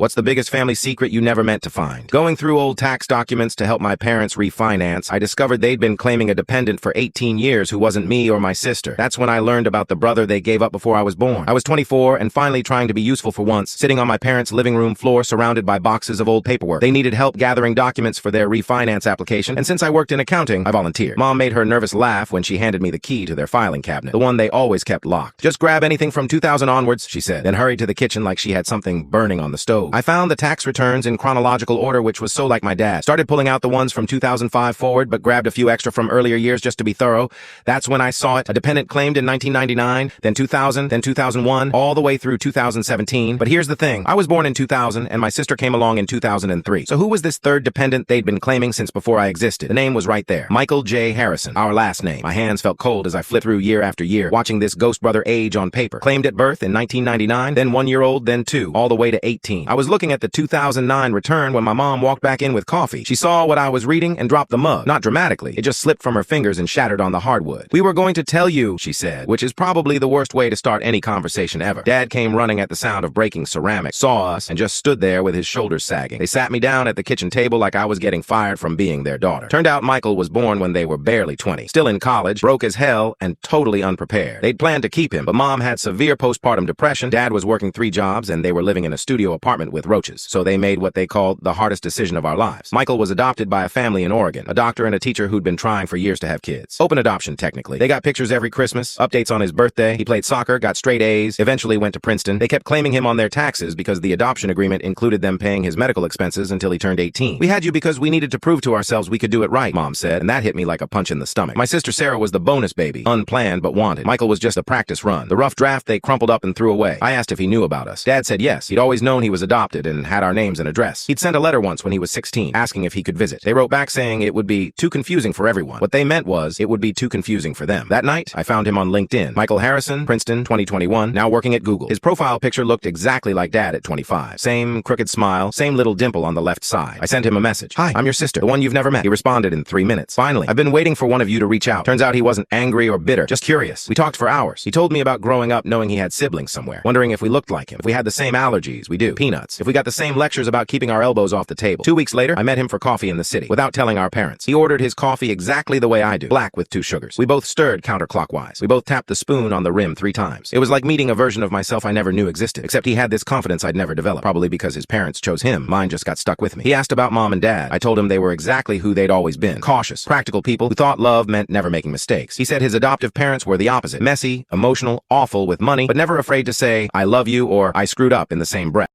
What's the biggest family secret you never meant to find? Going through old tax documents to help my parents refinance, I discovered they'd been claiming a dependent for 18 years who wasn't me or my sister. That's when I learned about the brother they gave up before I was born. I was 24 and finally trying to be useful for once, sitting on my parents' living room floor surrounded by boxes of old paperwork. They needed help gathering documents for their refinance application, and since I worked in accounting, I volunteered. Mom made her nervous laugh when she handed me the key to their filing cabinet, the one they always kept locked. "Just grab anything from 2000 onwards," she said, then hurried to the kitchen like she had something burning on the stove. I found the tax returns in chronological order, which was so like my dad. Started pulling out the ones from 2005 forward, but grabbed a few extra from earlier years just to be thorough. That's when I saw it. A dependent claimed in 1999, then 2000, then 2001, all the way through 2017. But here's the thing. I was born in 2000, and my sister came along in 2003. So who was this third dependent they'd been claiming since before I existed? The name was right there. Michael J. Harrison, our last name. My hands felt cold as I flipped through year after year, watching this ghost brother age on paper. Claimed at birth in 1999, then 1 year old, then 2, all the way to 18. I was looking at the 2009 return when my mom walked back in with coffee. She saw what I was reading and dropped the mug. Not dramatically. It just slipped from her fingers and shattered on the hardwood. "We were going to tell you," she said, which is probably the worst way to start any conversation ever. Dad came running at the sound of breaking ceramic, saw us, and just stood there with his shoulders sagging. They sat me down at the kitchen table like I was getting fired from being their daughter. Turned out Michael was born when they were barely 20, still in college, broke as hell, and totally unprepared. They'd planned to keep him, but Mom had severe postpartum depression. Dad was working 3 jobs, and they were living in a studio apartment with roaches. So they made what they called the hardest decision of our lives. Michael was adopted by a family in Oregon, a doctor and a teacher who'd been trying for years to have kids. Open adoption, technically. They got pictures every Christmas, updates on his birthday. He played soccer, got straight A's, eventually went to Princeton. They kept claiming him on their taxes because the adoption agreement included them paying his medical expenses until he turned 18. "We had you because we needed to prove to ourselves we could do it right," Mom said, and that hit me like a punch in the stomach. My sister Sarah was the bonus baby, unplanned but wanted. Michael was just a practice run. The rough draft they crumpled up and threw away. I asked if he knew about us. Dad said yes. He'd always known he was adopted and had our names and address. He'd sent a letter once when he was 16, asking if he could visit. They wrote back saying it would be too confusing for everyone. What they meant was it would be too confusing for them. That night, I found him on LinkedIn. Michael Harrison, Princeton, 2021, now working at Google. His profile picture looked exactly like Dad at 25. Same crooked smile, same little dimple on the left side. I sent him a message. "Hi, I'm your sister, the one you've never met." He responded in 3 minutes. "Finally, I've been waiting for one of you to reach out." Turns out he wasn't angry or bitter, just curious. We talked for hours. He told me about growing up knowing he had siblings somewhere, wondering if we looked like him, if we had the same allergies, we do, peanuts, if we got the same lectures about keeping our elbows off the table. 2 weeks later, I met him for coffee in the city, without telling our parents. He ordered his coffee exactly the way I do, black with 2 sugars. We both stirred counterclockwise. We both tapped the spoon on the rim 3 times. It was like meeting a version of myself I never knew existed, except he had this confidence I'd never developed, probably because his parents chose him. Mine just got stuck with me. He asked about Mom and Dad. I told him they were exactly who they'd always been. Cautious, practical people who thought love meant never making mistakes. He said his adoptive parents were the opposite. Messy, emotional, awful with money, but never afraid to say, "I love you" or "I screwed up" in the same breath.